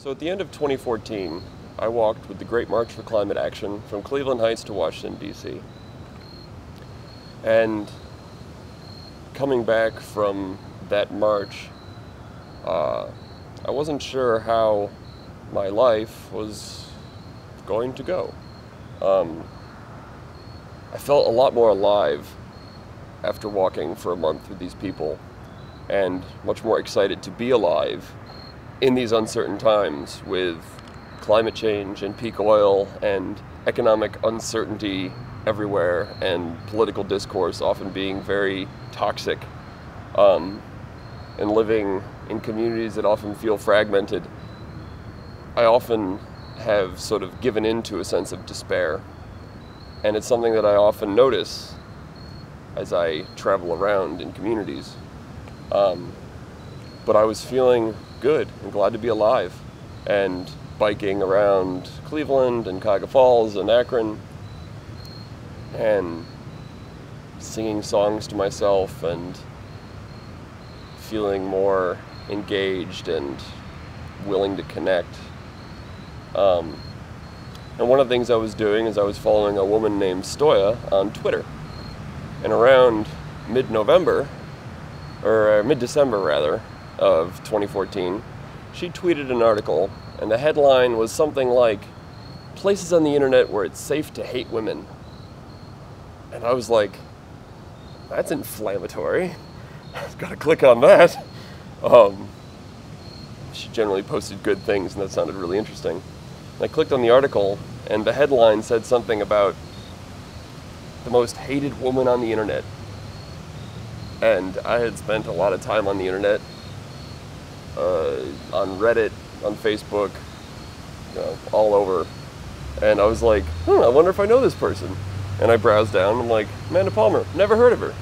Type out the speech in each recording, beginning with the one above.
So at the end of 2014, I walked with the Great March for Climate Action from Cleveland Heights to Washington, D.C. And coming back from that march, I wasn't sure how my life was going to go. I felt a lot more alive after walking for a month with these people, and much more excited to be alive in these uncertain times with climate change and peak oil and economic uncertainty everywhere and political discourse often being very toxic, and living in communities that often feel fragmented. I often have sort of given in to a sense of despair, and it's something that I often notice as I travel around in communities. But I was feeling good and glad to be alive, and biking around Cleveland and Cuyahoga Falls and Akron and singing songs to myself and feeling more engaged and willing to connect. And one of the things I was doing is I was following a woman named Stoya on Twitter. And around mid-November, or mid-December rather, of 2014, she tweeted an article, and the headline was something like, "Places on the internet where it's safe to hate women." And I was like, that's inflammatory. I've got to click on that. She generally posted good things, and that sounded really interesting. And I clicked on the article, and the headline said something about the most hated woman on the internet. And I had spent a lot of time on the internet, on Reddit, on Facebook, all over. And I was like, I wonder if I know this person. And I browsed down, and I'm like, Amanda Palmer, never heard of her.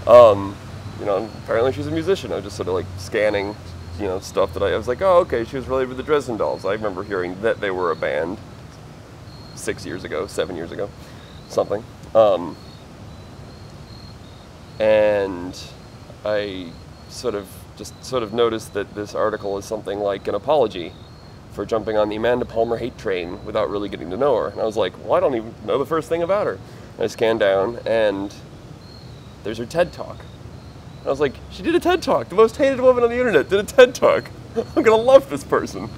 Apparently she's a musician. I was just sort of like scanning, stuff that I was like, oh, okay, she was related with the Dresden Dolls. I remember hearing that they were a band 7 years ago, something. And I sort of noticed that this article is something like an apology for jumping on the Amanda Palmer hate train without really getting to know her. And I was like, well, I don't even know the first thing about her. And I scanned down, and there's her TED Talk. And I was like, she did a TED Talk. The most hated woman on the internet did a TED Talk. I'm gonna love this person.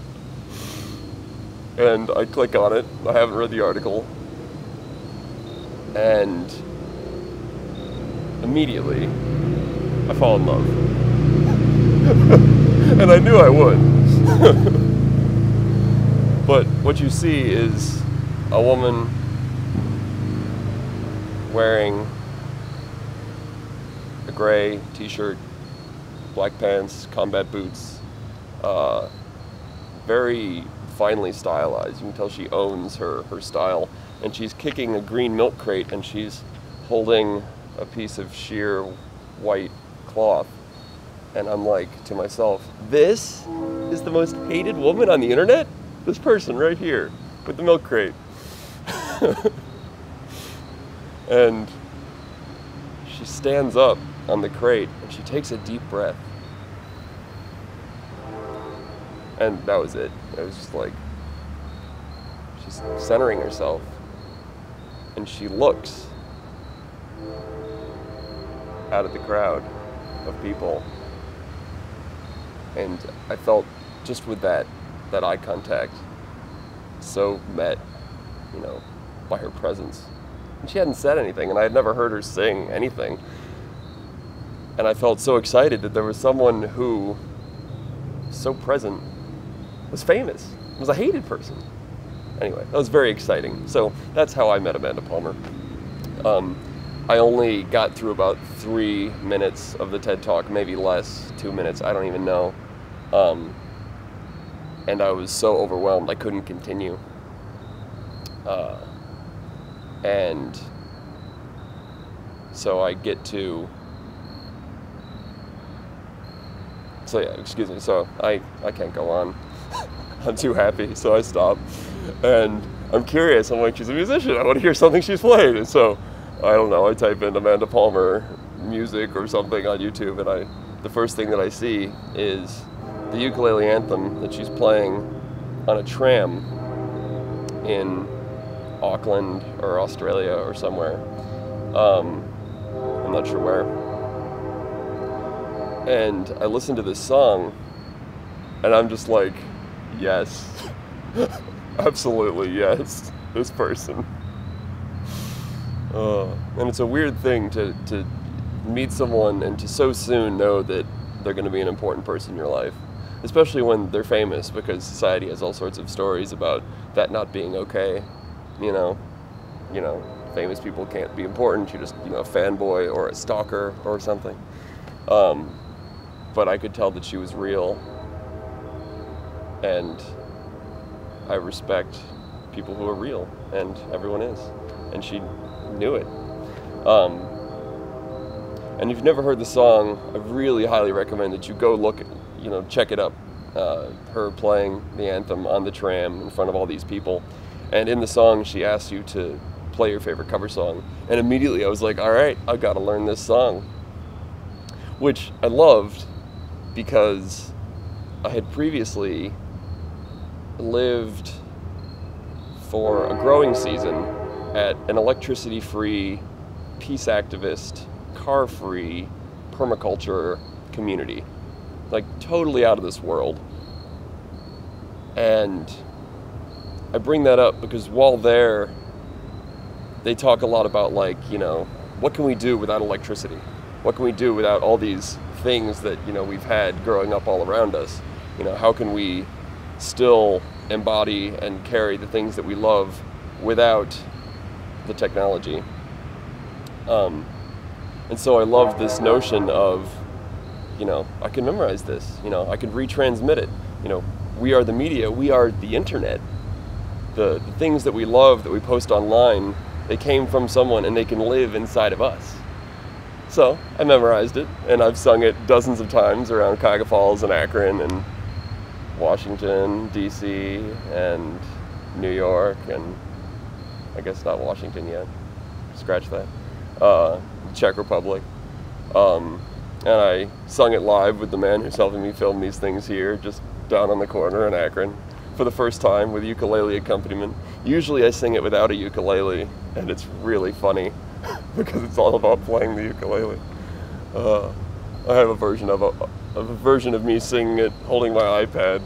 And I click on it. I haven't read the article. And immediately, I fall in love. And I knew I would. But what you see is a woman wearing a gray t-shirt, black pants, combat boots, very finely stylized. You can tell she owns her style. And she's kicking a green milk crate, and she's holding a piece of sheer white cloth. And I'm like to myself, this is the most hated woman on the internet? This person right here with the milk crate. And she stands up on the crate, and she takes a deep breath. And that was it. It was just like, she's centering herself. And she looks out at the crowd of people. And I felt, just with that eye contact, so met, by her presence. And she hadn't said anything, and I had never heard her sing anything. And I felt so excited that there was someone who, so present, was famous, was a hated person. Anyway, that was very exciting. So that's how I met Amanda Palmer. I only got through about 3 minutes of the TED Talk, maybe less, 2 minutes, I don't even know. And I was so overwhelmed I couldn't continue. And so I get to, so I can't go on. I'm too happy, so I stop. And I'm curious, I'm like, she's a musician, I want to hear something she's played. And so, I don't know, I type in Amanda Palmer music or something on YouTube, and the first thing that I see is the ukulele anthem that she's playing on a tram in Auckland or Australia or somewhere. I'm not sure where. And I listened to this song, and I'm just like, yes, absolutely yes, this person. And it's a weird thing to meet someone and to so soon know that they're going to be an important person in your life, especially when they're famous, because society has all sorts of stories about that not being okay. You know, famous people can't be important. You're just, a fanboy or a stalker or something. But I could tell that she was real, and I respect people who are real, and everyone is, and she knew it. And if you've never heard the song, I really highly recommend that you go look at, check it up. Her playing the anthem on the tram in front of all these people. And in the song, she asks you to play your favorite cover song. And immediately I was like, all right, I've got to learn this song. Which I loved because I had previously lived for a growing season at an electricity-free, peace activist, car-free permaculture community. Like, totally out of this world. And I bring that up because while there, they talk a lot about, what can we do without electricity? What can we do without all these things that, we've had growing up all around us? How can we still embody and carry the things that we love without the technology? And so I love this notion of, I can memorize this, I can retransmit it. We are the media, we are the internet. The things that we love, that we post online, they came from someone and they can live inside of us. So I memorized it, and I've sung it dozens of times around Cuyahoga Falls and Akron and Washington, D.C., and New York, and I guess not Washington yet. Scratch that. Czech Republic. And I sung it live with the man who's helping me film these things here, just down on the corner in Akron, for the first time with ukulele accompaniment. Usually I sing it without a ukulele, and it's really funny because it's all about playing the ukulele. I have a version of me singing it holding my iPad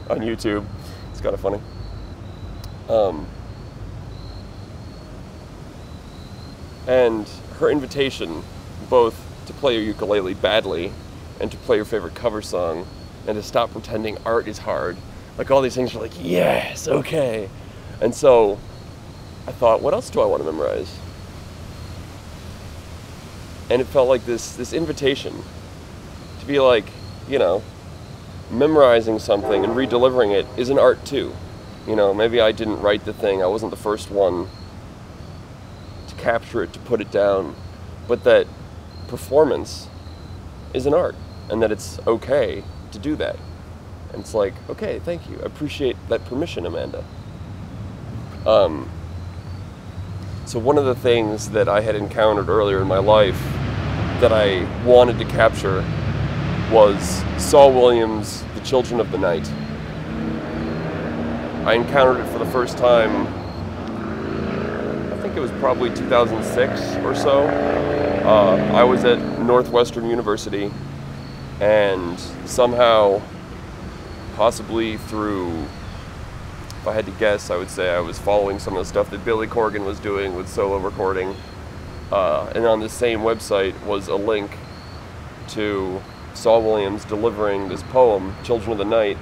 on YouTube. It's kind of funny. And her invitation, both to play your ukulele badly and to play your favorite cover song and to stop pretending art is hard, like all these things are like, yes, okay. And so I thought, what else do I want to memorize? And it felt like this invitation to be like, memorizing something and redelivering it is an art too. Maybe I didn't write the thing, I wasn't the first one to capture it, to put it down, but that performance is an art, and that it's okay to do that. And it's like, okay, thank you. I appreciate that permission, Amanda. So one of the things that I had encountered earlier in my life that I wanted to capture was Saul Williams' The Children of the Night. I encountered it for the first time, I think it was probably 2006 or so. I was at Northwestern University, and somehow, possibly through, if I had to guess, I would say I was following some of the stuff that Billy Corgan was doing with solo recording. And on the same website was a link to Saul Williams delivering this poem, Children of the Night,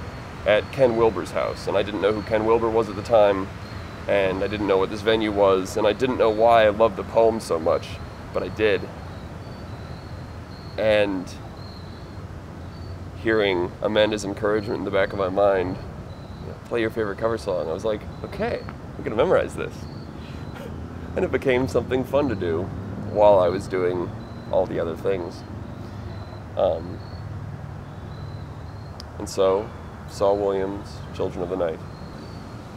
at Ken Wilber's house. And I didn't know who Ken Wilber was at the time, and I didn't know what this venue was, and I didn't know why I loved the poem so much, but I did. And hearing Amanda's encouragement in the back of my mind, play your favorite cover song, I was like, okay, I'm gonna memorize this. And it became something fun to do while I was doing all the other things. And so, Saul Williams, Children of the Night.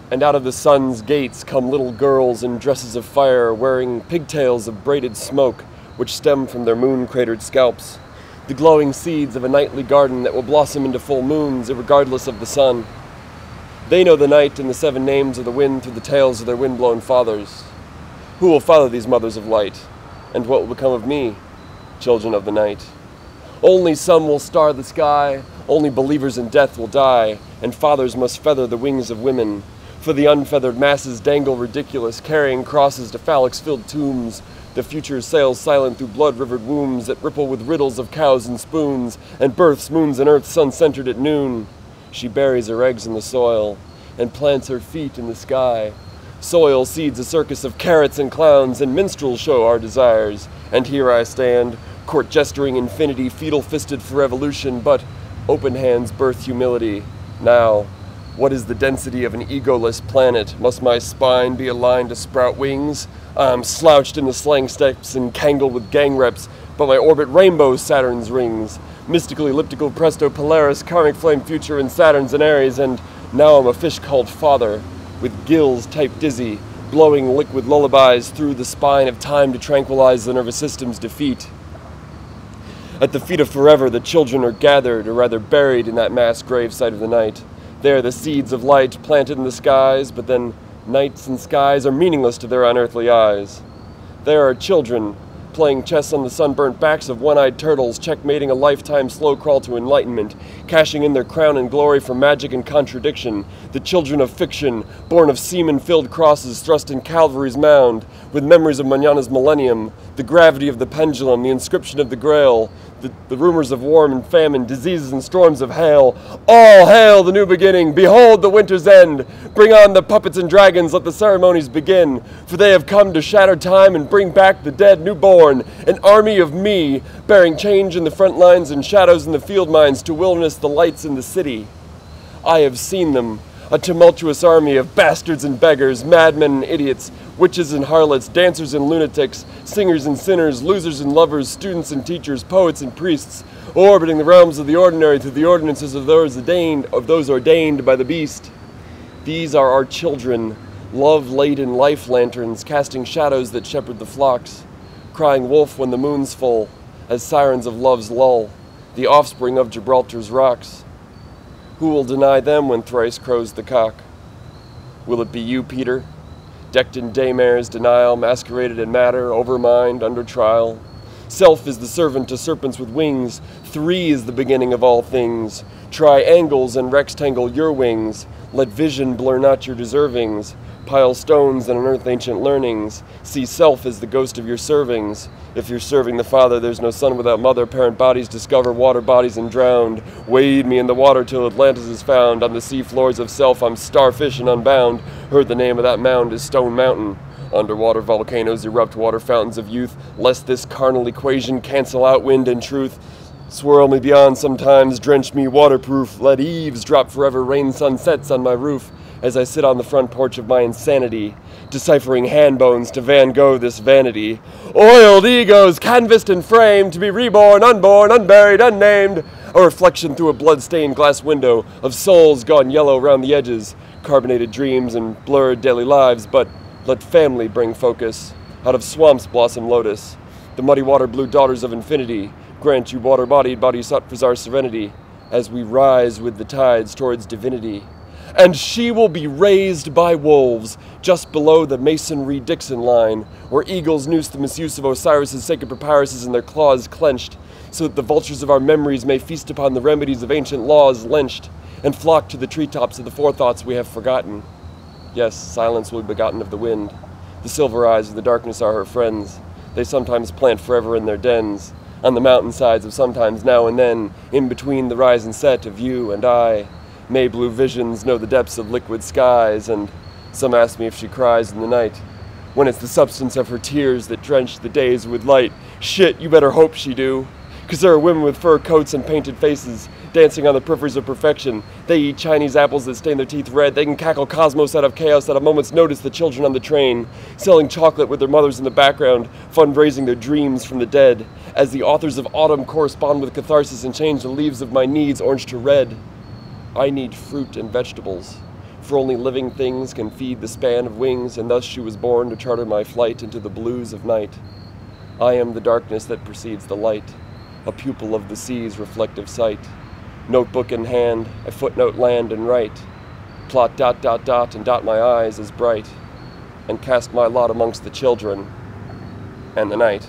And out of the sun's gates come little girls in dresses of fire, wearing pigtails of braided smoke, which stem from their moon-cratered scalps, the glowing seeds of a nightly garden that will blossom into full moons, irregardless of the sun. They know the night and the 7 names of the wind through the tales of their wind-blown fathers. Who will follow these mothers of light? And what will become of me, children of the night? Only some will star the sky, only believers in death will die, and fathers must feather the wings of women. For the unfeathered masses dangle ridiculous, carrying crosses to phalanx-filled tombs. The future sails silent through blood-rivered wombs that ripple with riddles of cows and spoons, and births, moons, and earth sun-centered at noon. She buries her eggs in the soil, and plants her feet in the sky. Soil seeds a circus of carrots and clowns, and minstrels show our desires. And here I stand, court-gesturing infinity, fetal-fisted for revolution, but open hands birth humility. Now, what is the density of an egoless planet? Must my spine be aligned to sprout wings? I'm slouched in the slang steps and tangled with gang reps, but my orbit rainbows Saturn's rings. Mystical, elliptical, presto, Polaris, karmic flame, future in Saturns and Aries, and now I'm a fish called father, with gills type dizzy, blowing liquid lullabies through the spine of time to tranquilize the nervous system's defeat. At the feet of forever, the children are gathered, or rather buried in that mass grave site of the night. They are the seeds of light planted in the skies, but then nights and skies are meaningless to their unearthly eyes. There are children playing chess on the sunburnt backs of one-eyed turtles, checkmating a lifetime slow crawl to enlightenment, cashing in their crown and glory for magic and contradiction. The children of fiction, born of semen-filled crosses thrust in Calvary's mound, with memories of Manana's millennium, the gravity of the pendulum, the inscription of the Grail, the rumors of war and famine, diseases and storms of hail. All hail the new beginning! Behold the winter's end! Bring on the puppets and dragons, let the ceremonies begin, for they have come to shatter time and bring back the dead newborn, an army of me, bearing change in the front lines and shadows in the field mines, to wilderness the lights in the city. I have seen them, a tumultuous army of bastards and beggars, madmen and idiots, witches and harlots, dancers and lunatics, singers and sinners, losers and lovers, students and teachers, poets and priests, orbiting the realms of the ordinary through the ordinances of those ordained by the beast. These are our children, love-laden life lanterns, casting shadows that shepherd the flocks, crying wolf when the moon's full, as sirens of love's lull, the offspring of Gibraltar's rocks. Who will deny them when thrice crows the cock? Will it be you, Peter? Decked in daymare's denial, masqueraded in matter, overmined, under trial. Self is the servant to serpents with wings. 3 is the beginning of all things. Triangles and rectangle your wings. Let vision blur not your deservings. Pile stones and unearth ancient learnings. See self as the ghost of your servings. If you're serving the Father, there's no son without mother. Parent bodies discover water bodies and drowned. Wade me in the water till Atlantis is found. On the sea floors of self, I'm starfish and unbound. Heard the name of that mound is Stone Mountain. Underwater volcanoes erupt water fountains of youth. Lest this carnal equation cancel out wind and truth. Swirl me beyond sometimes, drench me waterproof. Let eaves drop forever, rain sunsets on my roof. As I sit on the front porch of my insanity, deciphering hand bones to Van Gogh this vanity. Oiled egos, canvassed and framed, to be reborn, unborn, unburied, unnamed. A reflection through a blood-stained glass window of souls gone yellow round the edges, carbonated dreams and blurred daily lives, but let family bring focus. Out of swamps blossom lotus. The muddy water blue daughters of infinity grant you water-bodied bodhisattvas our serenity as we rise with the tides towards divinity. And she will be raised by wolves, just below the Masonry-Dixon line, where eagles noose the misuse of Osiris's sacred papyruses in their claws clenched, so that the vultures of our memories may feast upon the remedies of ancient laws lynched, and flock to the treetops of the forethoughts we have forgotten. Yes, silence will be begotten of the wind. The silver eyes of the darkness are her friends. They sometimes plant forever in their dens, on the mountainsides of sometimes now and then, in between the rise and set of you and I. May blue visions know the depths of liquid skies, and some ask me if she cries in the night, when it's the substance of her tears that drench the days with light. Shit, you better hope she do, 'cause there are women with fur coats and painted faces, dancing on the peripheries of perfection. They eat Chinese apples that stain their teeth red. They can cackle cosmos out of chaos at a moment's notice. The children on the train, selling chocolate with their mothers in the background, fundraising their dreams from the dead, as the authors of autumn correspond with catharsis and change the leaves of my needs orange to red. I need fruit and vegetables, for only living things can feed the span of wings, and thus she was born to charter my flight into the blues of night. I am the darkness that precedes the light, a pupil of the sea's reflective sight. Notebook in hand, I footnote land and write. plot dot dot dot and dot my I's as bright, and cast my lot amongst the children and the night.